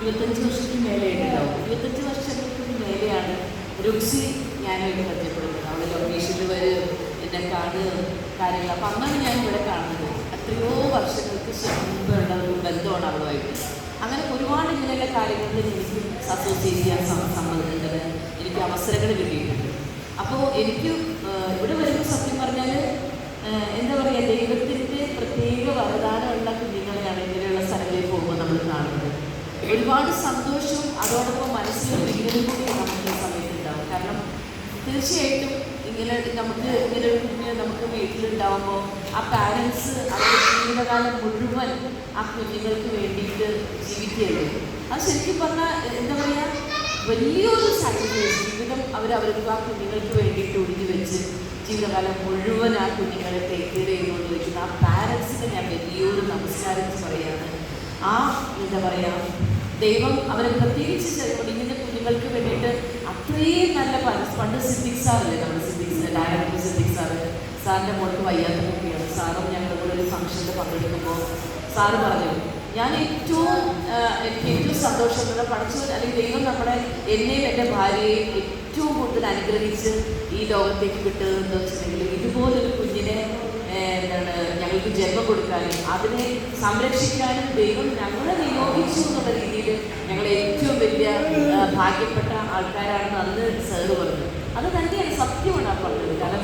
25 വർഷത്തിന് മേലെയായിട്ടുണ്ടാവും. 25 വർഷങ്ങൾക്ക് മേലെയാണ് രുക്സി ഞാനായിട്ട് പരിചയപ്പെടുന്നത്. അവൾ ലൊക്കേഷനിൽ വരും, എന്നെ കാണുക, കാര്യങ്ങൾ. അപ്പം അന്നാണ് ഞാൻ ഇവിടെ കാണുന്നത്. എത്രയോ വർഷങ്ങൾക്ക് മുമ്പുള്ള ഒരു ബന്ധമാണ് അവളുമായിട്ട്. അങ്ങനെ ഒരുപാട് ഇങ്ങനെയുള്ള കാര്യങ്ങളിൽ എനിക്ക് അസോസിയേറ്റ് ചെയ്യാൻ സമ്മതിക്കുന്നത്, എനിക്ക് അവസരങ്ങൾ കിട്ടിയിട്ടുണ്ട്. അപ്പോൾ എനിക്ക് ഇവിടെ വരുമ്പോൾ സത്യം പറഞ്ഞാൽ എന്താ പറയുക, ദൈവത്തിൻ്റെ പ്രത്യേക വരദാനമുള്ള കുഞ്ഞുങ്ങളെയാണ് ഇങ്ങനെയുള്ള സ്ഥലങ്ങളിൽ പോകുമ്പോൾ നമ്മൾ കാണുന്നത്. ഒരുപാട് സന്തോഷവും അതോടൊപ്പം മനസ്സിലൊരു വിഘ്നം കൂടി നമുക്ക് ഈ സമയത്തുണ്ടാവും. കാരണം തീർച്ചയായിട്ടും ഇങ്ങനെ നമുക്ക് ഇങ്ങനെ ഒരു കുഞ്ഞ് നമുക്ക് വീട്ടിലുണ്ടാകുമ്പോൾ ആ പാരൻസ് അവരുടെ ജീവിതകാലം മുഴുവൻ ആ കുഞ്ഞുങ്ങൾക്ക് വേണ്ടിയിട്ട് ജീവിക്കുകയല്ലേ. അത് ശരിക്കും പറഞ്ഞാൽ എന്താ പറയുക, വലിയൊരു സാക്രിഫൈസ്. ജീവിതം അവർക്ക് ആ കുഞ്ഞുങ്ങൾക്ക് വേണ്ടിയിട്ട് ഒഴിഞ്ഞു വെച്ച് ജീവിതകാലം മുഴുവൻ ആ കുഞ്ഞുങ്ങളെ ടേക്ക് കെയർ ചെയ്തുകൊണ്ട് വെക്കുന്ന ആ പാരൻസിന് ഞാൻ വലിയൊരു നമസ്കാരം പറയുകയാണ്. ആ എന്താ പറയുക, ദൈവം അവരെ പ്രത്യേകിച്ച് ഇങ്ങനത്തെ കുഞ്ഞുങ്ങൾക്ക് വേണ്ടിയിട്ട് അത്രയും നല്ല പണ്ട് സിദ്ദിഖ് സാറില്ലേ, നമ്മുടെ സിദ്ദിഖ് ഡയറക്ടർ സിദ്ദിഖ് സാറിൻ്റെ മോൾക്ക് വയ്യാത്ത കുട്ടിയാണ്. സാറും ഞങ്ങളുടെ കൂടെ ഒരു ഫംഗ്ഷനിൽ പങ്കെടുക്കുമ്പോൾ സാറ് പറഞ്ഞു, എനിക്ക് ഏറ്റവും സന്തോഷമുള്ള പഠിച്ചവർ അല്ലെങ്കിൽ ദൈവം എന്നെയും എൻ്റെ ഭാര്യയെയും ഏറ്റവും കൂടുതൽ അനുഗ്രഹിച്ച് ഈ ലോകത്തേക്ക് വിട്ടതെന്ന് വെച്ചിട്ടുണ്ടെങ്കിൽ ഇതുപോലൊരു കുഞ്ഞിനെ ഞങ്ങൾക്ക് ജന്മം കൊടുക്കാനും അതിനെ സംരക്ഷിക്കാനും ദൈവം ഞങ്ങളെ നിയോഗിച്ചു എന്നുള്ള രീതിയിൽ ഞങ്ങൾ ഏറ്റവും വലിയ ഭാഗ്യപ്പെട്ട ആൾക്കാരാണെന്ന് അന്ന് സാറ് പറഞ്ഞു. അത് തന്നെയാണ്, സത്യമാണ് ആ പറഞ്ഞത്. കാരണം